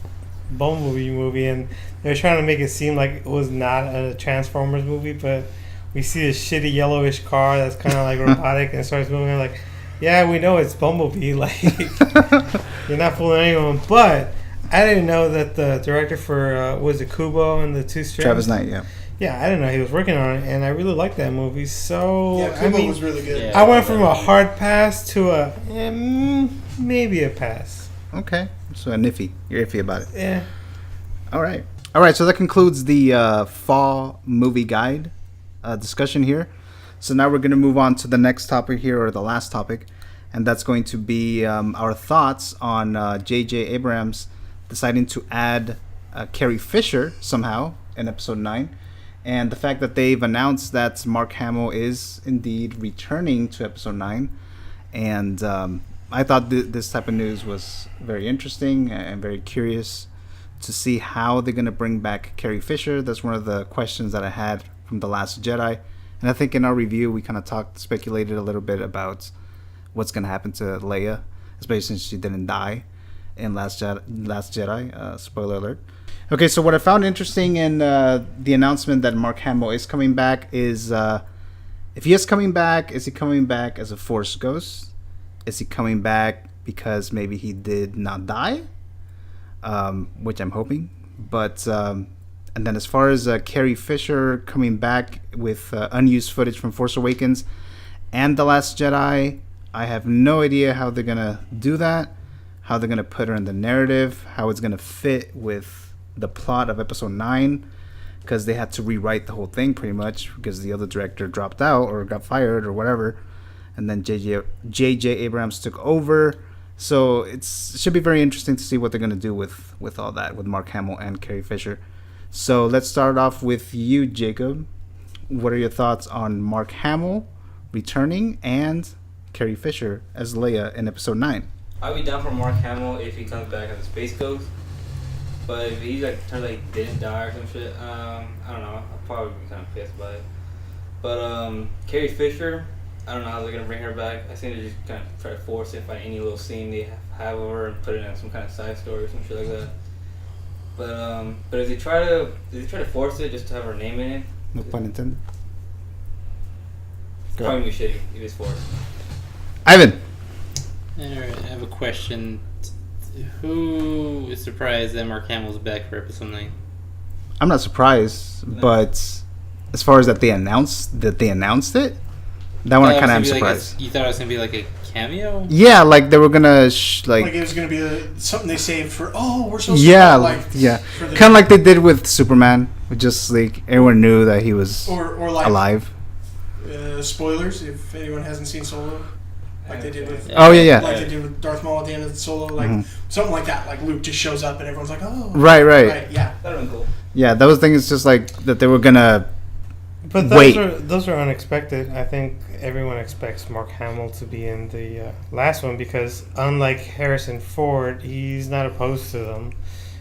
Bumblebee movie, and they were trying to make it seem like it was not a Transformers movie, but we see a shitty yellowish car that's kind of like robotic and starts moving. I'm like, yeah, we know it's Bumblebee. Like, you're not fooling anyone. But I didn't know that the director for was it Kubo and the Two Strings? Travis Knight, yeah. Yeah, I didn't know he was working on it, and I really liked that movie. So Yeah, Kubo was really good. Yeah. I went from a hard pass to a maybe a pass. Okay, so a iffy. You're iffy about it. Yeah. All right. So that concludes the fall movie guide discussion here. So now we're going to move on to the next topic here, or the last topic, and that's going to be our thoughts on J.J. Abrams deciding to add Carrie Fisher somehow in episode 9, and the fact that they've announced that Mark Hamill is indeed returning to episode 9. And I thought this type of news was very interesting and very curious to see how they're going to bring back Carrie Fisher. That's one of the questions that I had from The Last Jedi. And I think in our review, we kind of speculated a little bit about what's going to happen to Leia, especially since she didn't die in Last Jedi. Spoiler alert. Okay, so what I found interesting in the announcement that Mark Hamill is coming back is, if he is coming back, is he coming back as a Force ghost? Is he coming back because maybe he did not die? Which I'm hoping. But and then as far as Carrie Fisher coming back with unused footage from Force Awakens and The Last Jedi, I have no idea how they're going to do that, how they're going to put her in the narrative, how it's going to fit with the plot of episode 9, because they had to rewrite the whole thing pretty much because the other director dropped out or got fired or whatever, and then J.J. Abrams took over. So it should be very interesting to see what they're going to do with all that, with Mark Hamill and Carrie Fisher. So let's start off with you, Jacob. What are your thoughts on Mark Hamill returning and Carrie Fisher as Leia in episode 9? I'd be down for Mark Hamill if he comes back as a space ghost. But if he didn't die or some shit, I don't know. I'll probably be kind of pissed by it. But Carrie Fisher, I don't know how they're gonna bring her back. I think they just kind of try to force it by any little scene they have of her and put it in some kind of side story or some shit like that. But if they try to force it just to have her name in it, No pun intended. it's probably gonna be shitty if it's forced. Ivan. Alright, I have a question. Who is surprised that Mark Hamill's back for episode 9? I'm not surprised, No. but as far as that they announced it, that one I kind of am surprised. You thought it was gonna be like a cameo? Yeah, like they were gonna Like it was going to be something they saved for, we're so yeah, like, yeah, for the- kind of like they did with Superman, with just like everyone knew that he was or like alive. spoilers if anyone hasn't seen Solo, like they did with Oh yeah. like they did with Darth Maul at the end of the Solo, like something like that. Like Luke just shows up and everyone's like, oh, Right. yeah. That'd been cool. Yeah, that was the thing. It's just like that they were gonna But wait. those are unexpected. I think everyone expects Mark Hamill to be in the last one because unlike Harrison Ford, he's not opposed to them.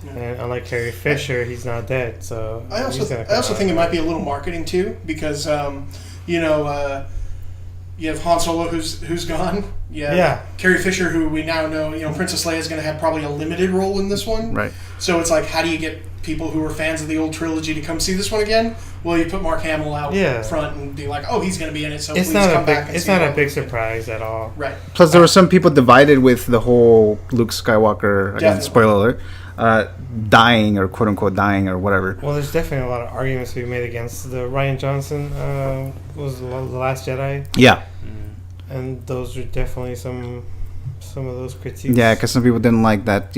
And unlike Carrie Fisher, he's not dead. So I also think it might be a little marketing too, because you have Han Solo who's gone. Yeah. Carrie Fisher, who we now know, Princess Leia is going to have probably a limited role in this one. Right. So it's like, how do you get people who are fans of the old trilogy to come see this one again? Well, you put Mark Hamill out front and be like, oh, he's going to be in it, so please come back and see. It's not a big surprise at all. Right. Plus, there were some people divided with the whole Luke Skywalker, again, spoiler alert, dying or quote-unquote dying or whatever. Well, there's definitely a lot of arguments to be made against the Ryan Johnson was The Last Jedi. Yeah. And those are definitely some of those critiques. Yeah, because some people didn't like that,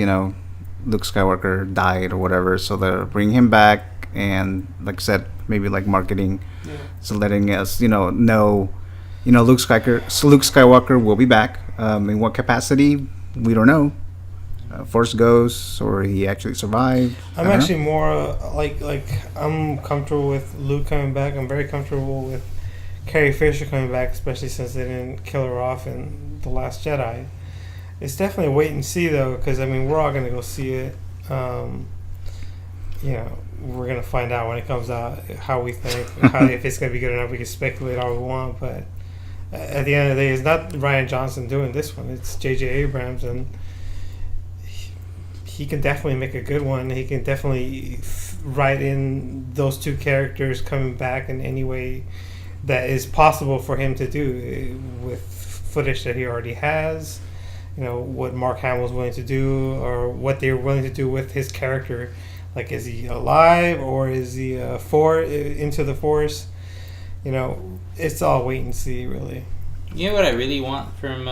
Luke Skywalker died or whatever, so they're bringing him back, and like I said, maybe like marketing, so letting us, know, Luke Skywalker will be back. In what capacity, we don't know. Force Ghosts, or he actually survived. I'm actually more like I'm comfortable with Luke coming back. I'm very comfortable with Carrie Fisher coming back, especially since they didn't kill her off in The Last Jedi. It's definitely a wait and see, though, because, we're all going to go see it. We're going to find out when it comes out how we think, if it's going to be good enough. We can speculate all we want, but at the end of the day, it's not Ryan Johnson doing this one. It's J.J. Abrams, and he can definitely make a good one. He can definitely write in those two characters coming back in any way that is possible for him to do with footage that he already has. What Mark Hamill's willing to do, or what they're willing to do with his character. Like, is he alive, or is he into the Force? It's all wait and see, really. You know what I really want from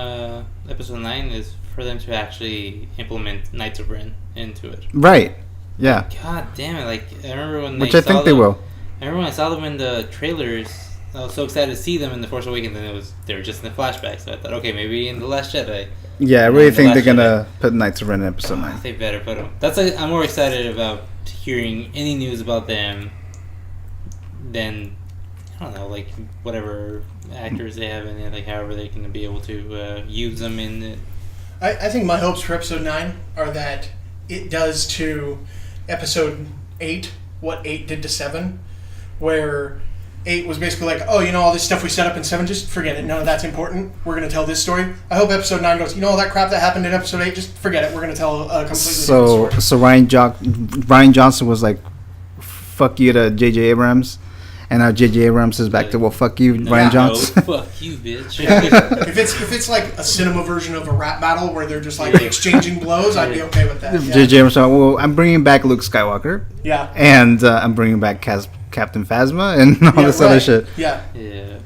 Episode 9 is for them to actually implement Knights of Ren into it. Right. Yeah. God damn it! I remember when I think they will. I remember when I saw them in the trailers. I was so excited to see them in The Force Awakens, and they were just in the flashbacks. So I thought, okay, maybe in The Last Jedi. Yeah, I really think they're gonna put Knights of Ren in Episode 9. They better put them. I'm more excited about hearing any news about them than, I don't know, whatever actors they have in it, however they're gonna be able to use them in it. I think my hopes for Episode 9 are that it does to Episode 8 what 8 did to 7, where 8 was basically like, all this stuff we set up in 7, just forget it. None of that's important. We're going to tell this story. I hope Episode 9 goes, all that crap that happened in Episode 8, just forget it. We're going to tell a completely different story. So Ryan Johnson was like, fuck you to J.J. Abrams. And now J.J. Abrams is back to, well, fuck you, Ryan Johnson. Fuck you, bitch. if it's like a cinema version of a rap battle where they're just exchanging blows, I'd be okay with that. J.J. Abrams, well, I'm bringing back Luke Skywalker. Yeah. And I'm bringing back Captain Phasma and all this other shit. Yeah. Yeah.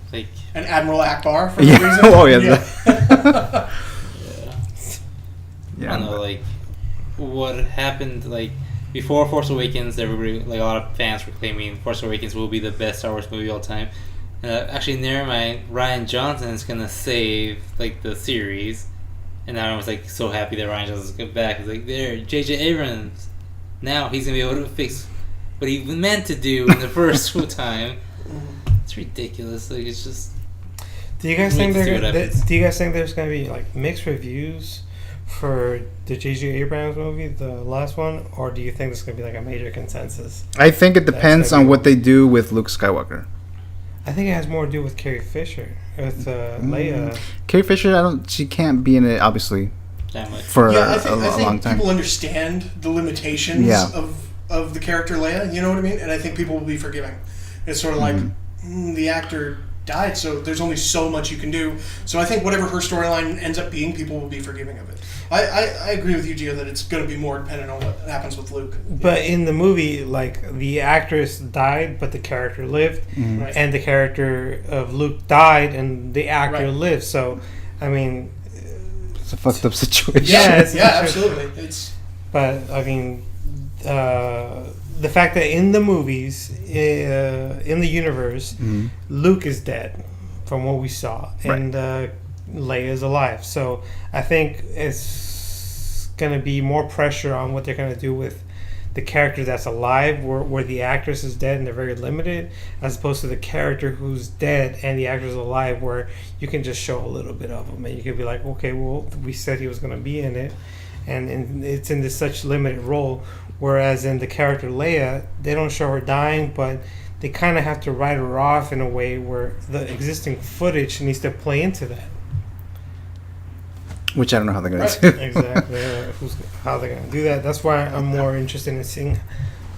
And Admiral Akbar for some reason. Oh, yeah. I don't know, what happened, before Force Awakens, everybody, a lot of fans were claiming Force Awakens will be the best Star Wars movie of all time. Actually, never mind, Ryan Johnson is going to save, the series. And now everyone's, so happy that Ryan Johnson's coming back. It's there, J.J. Abrams. Now he's going to be able to fix what he meant to do in the first time. It's ridiculous. It's just... Do you guys think there's going to be, mixed reviews for the J.J. Abrams movie, the last one, or do you think there's going to be a major consensus? I think it depends on what they do with Luke Skywalker. I think it has more to do with Carrie Fisher, with Leia. Carrie Fisher, she can't be in it, obviously, for I think a long time. People understand the limitations of the character Leia, you know what I mean? And I think people will be forgiving. It's sort of the actor died, so there's only so much you can do. So I think whatever her storyline ends up being, people will be forgiving of it. I agree with you, Gio, that it's going to be more dependent on what happens with Luke. But in the movie, the actress died, but the character lived, and the character of Luke died, and the actor lived. So, it's a fucked up situation. Yeah, absolutely. But the fact that in the movies, in the universe, Luke is dead, from what we saw, and Leia is alive. So I think it's going to be more pressure on what they're going to do with the character that's alive, where the actress is dead and they're very limited, as opposed to the character who's dead and the actor's alive, where you can just show a little bit of him and you can be like, okay, well, we said he was going to be in it, and it's in this such limited role. Whereas in the character Leia, they don't show her dying, but they kind of have to write her off in a way where the existing footage needs to play into that. Which I don't know how they're going to do. Exactly. How they're going to do that. That's why I'm more interested in seeing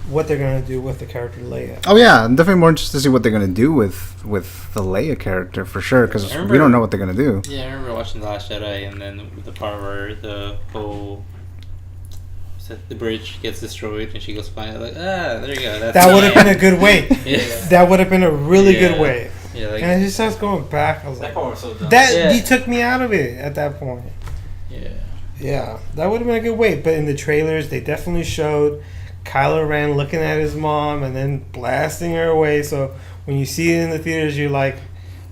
what they're going to do with the character Leia. Oh yeah, I'm definitely more interested to see what they're going to do with the Leia character for sure, because we don't know what they're going to do. Yeah, I remember watching The Last Jedi, and then the part where the whole the bridge gets destroyed and she goes flying, like, there you go. That would have been a good way. Yeah. That would have been a really good way. Yeah, like, and it just starts going back. I was like, That part was so dumb. he took me out of it at that point. Yeah, that would have been a good way. But in the trailers, they definitely showed Kylo Ren looking at his mom and then blasting her away. So when you see it in the theaters, you're like,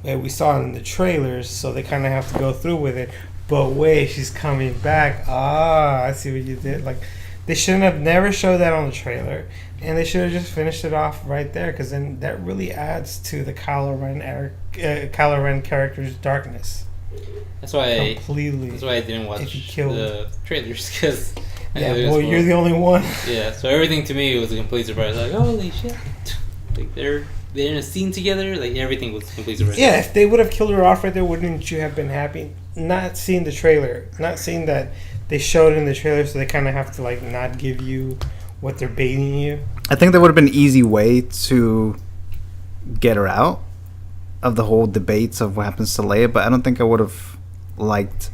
well, we saw it in the trailers, so they kind of have to go through with it. But wait, she's coming back. I see what you did. Like, they shouldn't have never showed that on the trailer, and they should have just finished it off right there, because then that really adds to the Kylo Ren character's darkness. That's why completely. That's why I didn't watch the trailers, because you're the only one. Yeah, so everything to me was a complete surprise. Like, holy shit! Like they're in a scene together. Like everything was a complete surprise. Yeah, if they would have killed her off right there, wouldn't you have been happy? Not seeing the trailer, not seeing that they showed it in the trailer, so they kind of have to like not give you what they're baiting you. I think that would have been an easy way to get her out of the whole debates of what happens to Leia, but I don't think I would have liked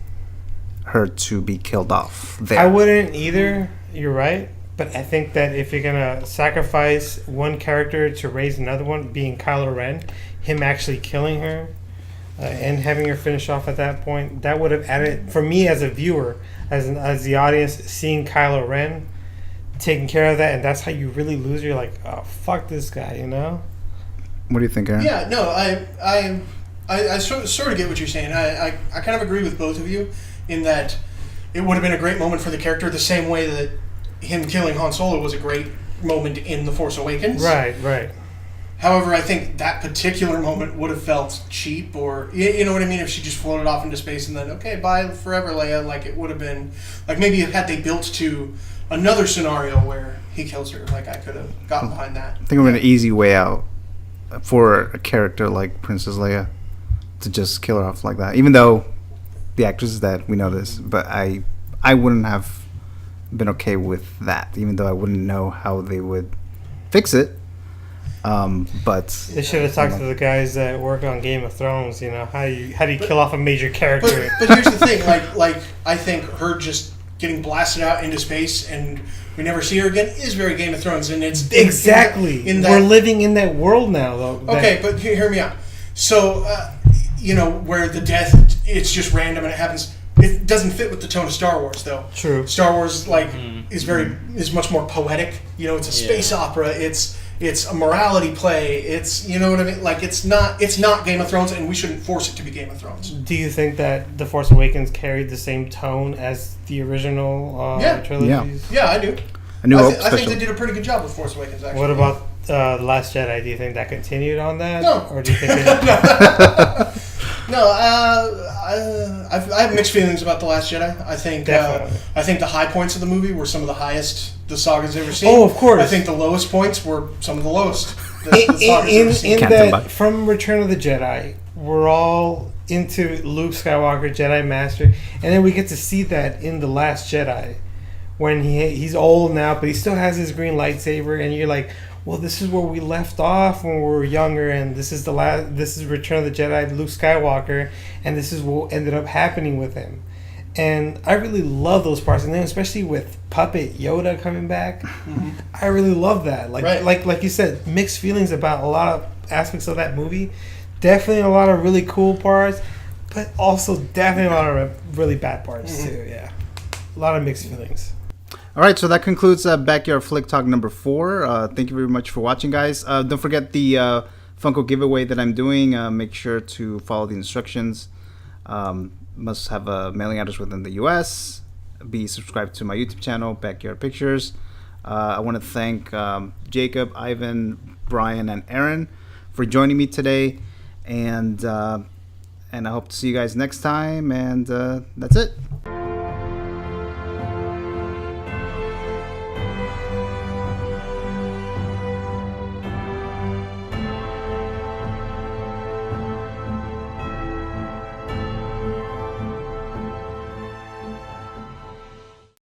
her to be killed off there. I wouldn't either. You're right. But I think that if you're going to sacrifice one character to raise another one, being Kylo Ren, him actually killing her and having her finish off at that point, that would have added, for me as a viewer, as the audience, seeing Kylo Ren taking care of that, and that's how you really lose. You're like, oh, fuck this guy, you know? What do you think, Aaron? Yeah, no, I sort of get what you're saying. I kind of agree with both of you in that it would have been a great moment for the character, the same way that him killing Han Solo was a great moment in The Force Awakens. Right. However, I think that particular moment would have felt cheap, or you know what I mean, if she just floated off into space and then, okay, bye forever, Leia. Like, it would have been, like, maybe had they built to another scenario where he kills her, like, I could have gotten behind that. I think it would have been an easy way out for a character like Princess Leia to just kill her off like that. Even though the actress is dead, we know this, but I wouldn't have been okay with that, even though I wouldn't know how they would fix it. But they should have talked to the guys that work on Game of Thrones. You know, how do you kill off a major character? But here's the thing, like I think her just getting blasted out into space and we never see her again is very Game of Thrones, and it's exactly we're living in that world now, though. Okay, but hear me out. So where the death, it's just random and it happens. It doesn't fit with the tone of Star Wars, though. True. Star Wars is much more poetic. You know, it's a space opera. It's a morality play. It's, you know what I mean? Like, it's not Game of Thrones, and we shouldn't force it to be Game of Thrones. Do you think that The Force Awakens carried the same tone as the original trilogies? Yeah, I do. I think they did a pretty good job with Force Awakens, actually. What about The Last Jedi? Do you think that continued on that? No. Or do you think No, I have mixed feelings about The Last Jedi. I think the high points of the movie were some of the highest the saga's ever seen. Oh, of course. I think the lowest points were some of the lowest the saga's ever seen. In that, from Return of the Jedi, we're all into Luke Skywalker, Jedi Master, and then we get to see that in The Last Jedi, when he's old now, but he still has his green lightsaber, and you're like, well, this is where we left off when we were younger, and this is Return of the Jedi, Luke Skywalker, and this is what ended up happening with him. And I really love those parts, and then especially with Puppet Yoda coming back, I really love that. Like you said, mixed feelings about a lot of aspects of that movie. Definitely a lot of really cool parts, but also definitely a lot of really bad parts too. Yeah, a lot of mixed feelings. All right, so that concludes Backyard Flick Talk number 4. Thank you very much for watching, guys. Don't forget the Funko giveaway that I'm doing. Make sure to follow the instructions. Must have a mailing address within the U.S. Be subscribed to my YouTube channel, Backyard Pictures. I want to thank Jacob, Ivan, Brian, and Aaron for joining me today, and I hope to see you guys next time. And that's it.